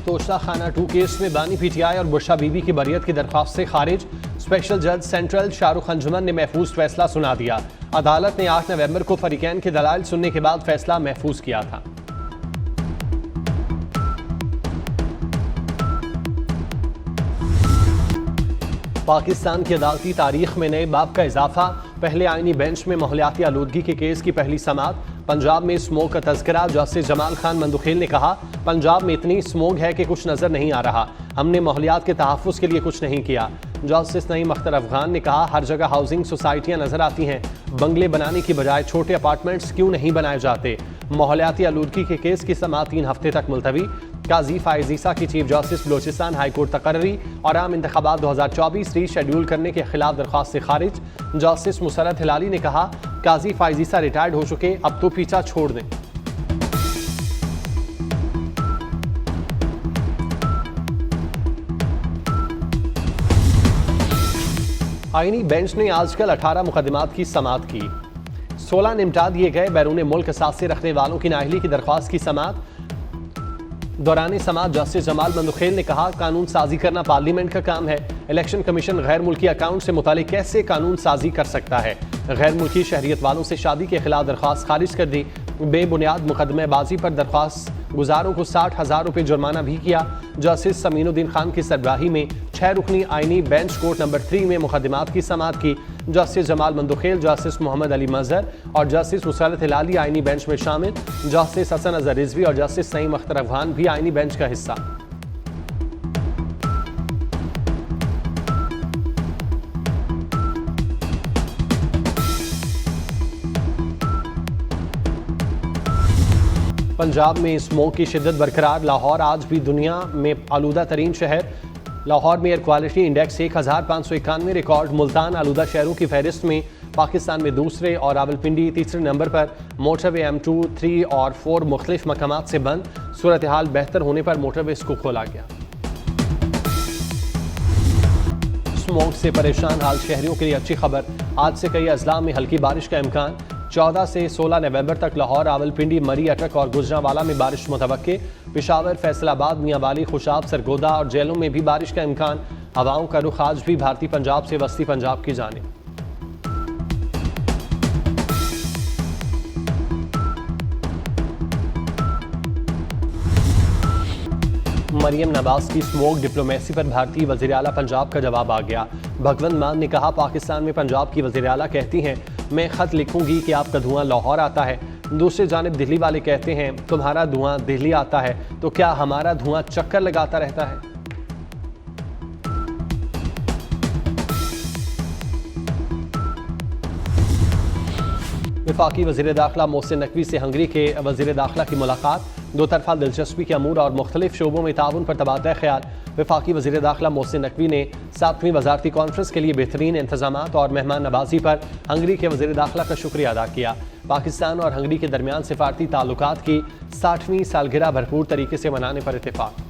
तोशा खाना 2 केस में बानी पीटीआई और बुरशा बीबी की बरियत की दरख्वास्त से खारिज। स्पेशल जज सेंट्रल शाहरुख अंजुमन ने महफूज फैसला सुना दिया। अदालत ने 8 नवंबर को फरीकैन के दलाइल सुनने के बाद फैसला महफूज किया था। पाकिस्तान की अदालती तारीख में नए बाब का इजाफा। पहले आईनी बेंच में माहौलियाती आलूदगी के केस की पहली समाअत। पंजाब में स्मोक का तज़किरा। जस्टिस जमाल खान मंदुखेल ने कहा, पंजाब में इतनी स्मोक है कि कुछ नजर नहीं आ रहा, हमने माहौलियात के तहफ़्फ़ुज़ के लिए कुछ नहीं किया। जस्टिस नईम अख्तर अफगान ने कहा, हर जगह हाउसिंग सोसाइटियाँ नजर आती हैं, बंगले बनाने की बजाय छोटे अपार्टमेंट्स क्यों नहीं बनाए जाते। माहौलियाती आलूदगी के केस की समाअत 3 हफ्ते तक मुलतवी। काजी फाइज ईसा की chief justice Balochistan high court तकर्री और आम इंतखाबात 2024 रीशेड्यूल करने के खिलाफ दरख्वास्त से खारिज। जस्टिस मुसरत हिलाली ने कहा, काजी फाइज ईसा रिटायर्ड हो चुके, अब तो पीछा छोड़ दें। आईनी बेंच ने आजकल 18 मुकदमात की समाअत की। 16 निपटा दिए गए। बैरून मुल्क सासे रखने वालों की नाअहली की दरख्वास्त की समाअत। दौरान समाअत जस्टिस जमाल मंदुखेल ने कहा, कानून साजी करना पार्लियामेंट का काम है। इलेक्शन कमीशन गैर मुल्की अकाउंट से मुतालिक कैसे कानून साजी कर सकता है। गैर मुल्की शहरियत वालों से शादी के खिलाफ दरख्वास्त खारिज कर दी। बेबुनियाद मुकदमेबाजी पर दरख्वास्त गुजारों को 60,000 रुपये जुर्माना भी किया। जस्टिस समीनुद्दीन खान की सरबराही में 6 रुकनी आईनी बेंच कोर्ट नंबर 3 में मुकदमात की समाअत की। जस्टिस जमाल मंदुखेल, जस्टिस मोहम्मद अली मजहर और जस्टिस मुसरत हिलाली आईनी बेंच में शामिल। जस्टिस हसन अजहर रिजवी और जस्टिस नईम अख्तर अफगान भी आईनी बेंच का हिस्सा। पंजाब में स्मोक की शिद्दत बरकरार। लाहौर आज भी दुनिया में आलूदा तरीन शहर। लाहौर में air quality index 1591 record. Multan आलूदा शहरों की फहरिस्त में पाकिस्तान में दूसरे और रावलपिंडी तीसरे नंबर पर। मोटरवे M2, 3 और 4 मुख्तलिफ मकामात से बंद। सूरत हाल बेहतर होने पर मोटरवेज को खोला गया। स्मोक से परेशान हाल शहरियों के लिए अच्छी खबर। आज से कई अजला में हल्की बारिश का इम्कान। 14 से 16 नवंबर तक लाहौर, रावलपिंडी, मरी, अटक और गुजरांवाला में बारिश मुतवक्के। पेशावर, फैसलाबाद, मियांवाली, खुशाब, सरगोदा और जेलों में भी बारिश का इम्कान। हवाओं का रुख आज भी भारतीय पंजाब से वस्ती पंजाब की जानिब। मरियम नवाज की स्मोक डिप्लोमेसी पर भारतीय वज़ीर आला पंजाब का जवाब आ गया। भगवंत मान ने कहा, पाकिस्तान में पंजाब की वज़ीर आला कहती हैं, मैं ख़त लिखूंगी कि आपका धुआं लाहौर आता है। दूसरी जानिब दिल्ली वाले कहते हैं, तुम्हारा धुआं दिल्ली आता है, तो क्या हमारा धुआं चक्कर लगाता रहता है। वफाकी वज़ीर दाखिला मोहसिन नकवी से हंगरी के वज़ीर दाखिला की मुलाकात। दो तरफा दिलचस्पी के अमूर और मुख्तलिफ शोबों में ताउन पर तबादला ख्याल। वफाकी वज़ीर दाखिला मोहसिन नकवी ने 7वीं वज़ारती कॉन्फ्रेंस के लिए बेहतरीन इंतजामात और मेहमान नवाजी पर हंगरी के वज़ीर दाखिला का शुक्रिया अदा किया। पाकिस्तान और हंगरी के दरमियान सिफारती ताल्लुकात की 60वीं सालगिरह भरपूर तरीके से मनाने पर इत्तेफाक।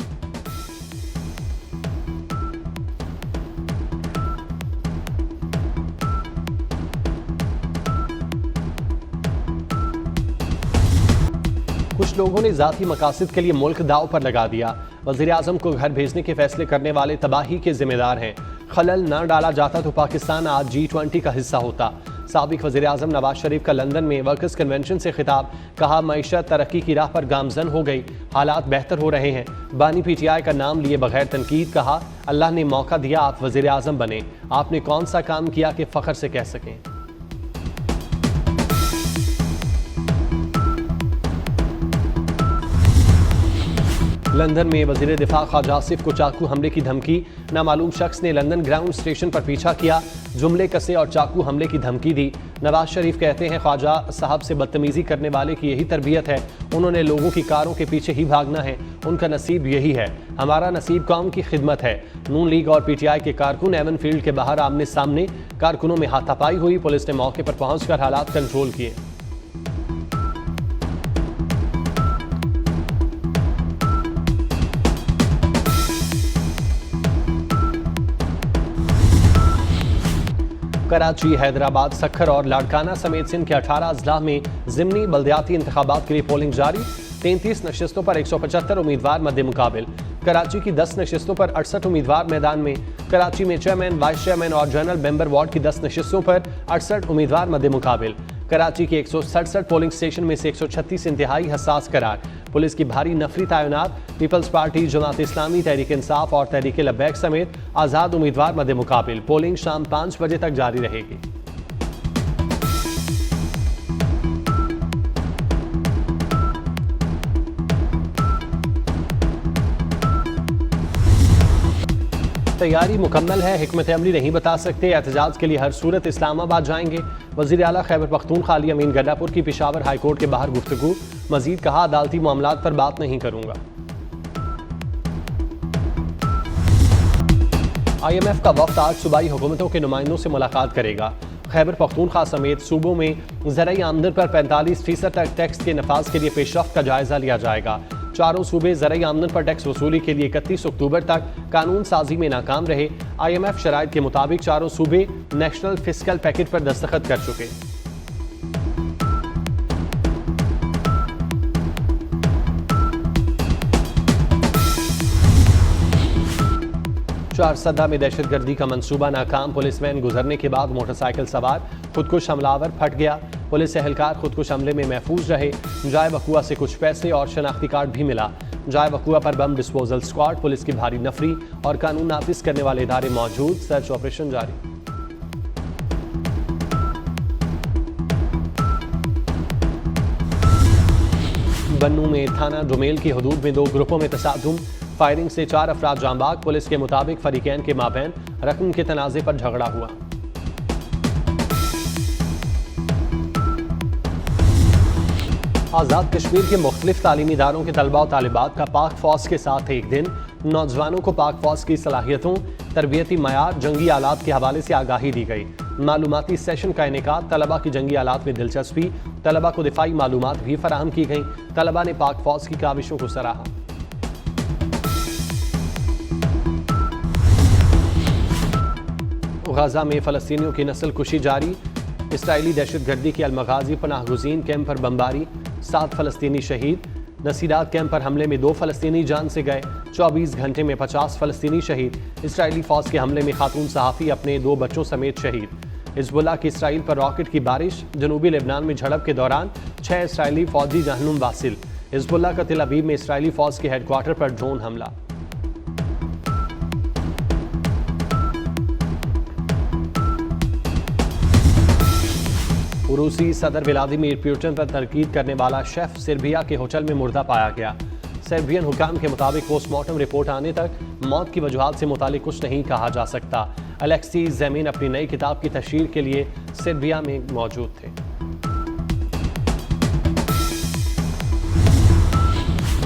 कुछ लोगों ने ज़ाती मकासद के लिए मुल्क दाव पर लगा दिया। वज़ीर आज़म को घर भेजने के फैसले करने वाले तबाही के जिम्मेदार हैं। खलल न डाला जाता तो पाकिस्तान आज G20 का हिस्सा होता। साबिक वज़ीर आज़म नवाज शरीफ का लंदन में वर्कर्स कन्वेंशन से खिताब। कहा, मईशत तरक्की की राह पर गामजन हो गई, हालात बेहतर हो रहे हैं। बानी PTI का नाम लिए बगैर तनकीद। कहा, अल्लाह ने मौका दिया, आप वज़ीर आज़म बने, आपने कौन सा काम किया कि फ़ख्र से कह सकें। लंदन में वज़ीर दिफा ख्वाजा आसिफ को चाकू हमले की धमकी। नामालूम शख्स ने लंदन ग्राउंड स्टेशन पर पीछा किया, जुमले कसे और चाकू हमले की धमकी दी। नवाज शरीफ कहते हैं, ख्वाजा साहब से बदतमीजी करने वाले की यही तरबियत है, उन्होंने लोगों की कारों के पीछे ही भागना है, उनका नसीब यही है, हमारा नसीब कौम की खिदमत है। नून लीग और PTI के कारकुन एवन फील्ड के बाहर आमने सामने। कारकुनों में हाथापाई हुई, पुलिस ने मौके पर पहुंचकर हालात कंट्रोल किए। कराची, हैदराबाद, सक्खर और लाड़काना समेत सिंध के 18 अजला में ज़िमनी बल्दियाती इंतखाबात के लिए पोलिंग जारी। 33 नशस्तों पर 175 उम्मीदवार मद्दे मुकाबिल। कराची की 10 नशिस्तों पर 68 उम्मीदवार मैदान में। कराची में चेयरमैन, वाइस चेयरमैन और जनरल मेंबर वार्ड की 10 नशिस्तों पर 68 उम्मीदवार मद्दे मुकाबिल। कराची के 167 पोलिंग स्टेशन में से 136 इंतहाई हसास करार। पुलिस की भारी नफरी तैनात। पीपल्स पार्टी, जमात इस्लामी, तहरीक इंसाफ और तहरीक लब्बैक समेत आज़ाद उम्मीदवार मद्दे मुकाबिल। पोलिंग शाम 5 बजे तक जारी रहेगी। तैयारी मुकम्मल है, हिकमत अमली नहीं बता सकते। एहतजाज के लिए हर सूरत इस्लामाबाद जाएंगे। वज़ीर आला खैबर पख्तूनख्वा अली अमीन गड्डापुर की पेशावर हाई कोर्ट के बाहर गुफ्तगू। मजीद कहा, अदालती मामलात पर बात नहीं करूंगा। IMF का वफ्द आज सूबाई हुकूमतों के नुमाइंदों से मुलाकात करेगा। खैबर पख्तूनख्वा समेत सूबों में ज़राई आमदन पर 45% तक टैक्स के नफाज के लिए पेशरफ्त का जायजा लिया जाएगा। चारों सूबे ज़राई आमदन पर टैक्स वसूली के लिए 31 अक्टूबर तक कानून साजी में नाकाम रहे। IMF शराइत के मुताबिक चारों सूबे नेशनल फिस्कल पैकेज पर दस्तखत कर चुके। चारसदा में दहशतगर्दी का मंसूबा नाकाम। पुलिस वैन गुजरने के बाद मोटरसाइकिल सवार खुदकुश हमलावर फट गया। पुलिस एहलकार खुदकुश हमले में महफूज रहे। जाए वकुआ से कुछ पैसे और शनाख्ती कार्ड भी मिला। जाए वकुआ पर बम डिस्पोजल स्क्वाड, पुलिस की भारी नफरी और कानून नाफिज करने वाले इदारे मौजूद। सर्च ऑपरेशन जारी। बन्नू में थाना डोमेल की हदूद में 2 ग्रुपों में तसादुम। फायरिंग से 4 अफराद जांबाग। पुलिस के मुताबिक फरीकैन के माबैन रकम के तनाज़े पर झगड़ा हुआ। आज़ाद कश्मीर के मुख्तलिफ तालीमी इदारों के तलबा और तालिबात का पाक फौज के साथ एक दिन। नौजवानों को पाक फौज की सलाहियतों, तरबियती मयार, जंगी आलात के हवाले से आगाही दी गई। मालूमाती सेशन का इनेकाद। तलबा की जंगी आलात में दिलचस्पी। तलबा को दिफाई मालूमात भी फराहम की गई। तलबा ने पाक फौज की काविशों को सराहा। गाजा में फ़लस्तीनियों की नस्ल कुशी जारी। इसराइली दहशतगर्दी के अलमगाजी पनाह गुज़ीन कैंप पर बमबारी। 7 फ़लस्तीनी शहीद। नसीरात कैंप पर हमले में 2 फ़लस्तीनी जान से गए। 24 घंटे में 50 फ़लस्तीनी शहीद। इसराइली फ़ौज के हमले में खातून सहाफ़ी अपने 2 बच्चों समेत शहीद। हिज़्बुल्लाह की इसराइल पर रॉकेट की बारिश। जनूबी लेबनान में झड़प के दौरान 6 इसराइली फ़ौजी जहन्नुम वासिल। हिज़्बुल्लाह का तेल अवीव में इसराइली फ़ौज के हेडक्वार्टर पर ड्रोन हमला। रूसी सदर व्लादिमीर पुतिन पर तनकीद करने वाला शेफ सर्बिया के होटल में मुर्दा पाया गया। सर्बियन हुकाम के मुताबिक पोस्टमार्टम रिपोर्ट आने तक मौत की वजूहात से मुतालिक कुछ नहीं कहा जा सकता। अलेक्सी ज़ेमिन अपनी नई किताब की तशहीर के लिए सर्बिया में मौजूद थे।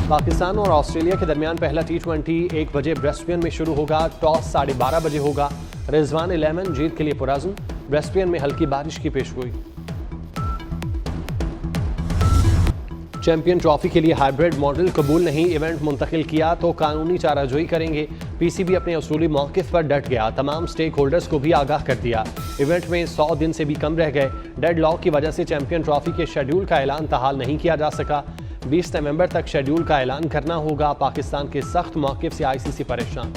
पाकिस्तान और ऑस्ट्रेलिया के दरमियान पहला T20 1 बजे ब्रिस्बेन में शुरू होगा। टॉस 12:30 बजे होगा। रिजवान 11 जीत के लिए पुरअज़्म। ब्रिस्बेन में हल्की बारिश की पेशगोई। चैंपियन ट्रॉफी के लिए हाइब्रिड मॉडल कबूल नहीं। इवेंट मुंतकिल किया तो कानूनी चाराजोई करेंगे। PCB अपने असूली मौक़िफ़ पर डट गया। तमाम स्टेक होल्डर्स को भी आगाह कर दिया। इवेंट में 100 दिन से भी कम रह गए। डेड लॉक की वजह से चैंपियन ट्रॉफी के शेड्यूल का ऐलान ताहाल नहीं किया जा सका। 20 नवंबर तक शेड्यूल का ऐलान करना होगा। पाकिस्तान के सख्त मौक़िफ़ से ICC परेशान।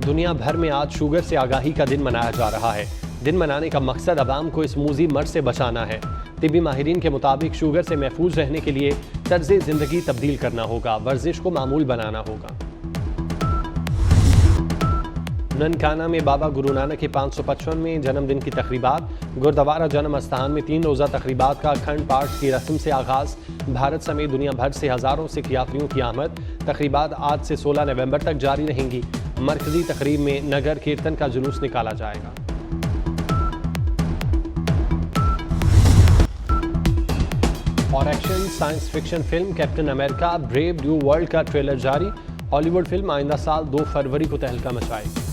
दुनिया भर में आज शुगर से आगाही का दिन मनाया जा रहा है। दिन मनाने का मकसद अवाम को इस मूजी मर्ज से बचाना है। तिबी माहिरीन के मुताबिक शुगर से महफूज रहने के लिए तर्ज ज़िंदगी तब्दील करना होगा। वर्जिश को मामूल बनाना होगा। ननकाना में बाबा गुरु नानक के 555वें जन्मदिन की तकरीबात। गुरुद्वारा जन्म स्थान में 3 रोज़ा तकरीबात का अखंड पाठ की रस्म से आगाज़। भारत समेत दुनिया भर से हज़ारों सिख यात्रियों की आमद। तकरीबात आज से 16 नवंबर तक जारी रहेंगी। मरकजी तकरीब में नगर कीर्तन का जुलूस निकाला जाएगा। और action science fiction film captain America brave new world का ट्रेलर जारी। हॉलीवुड फिल्म आइंदा साल 2 फरवरी को तहलका मचाएगी।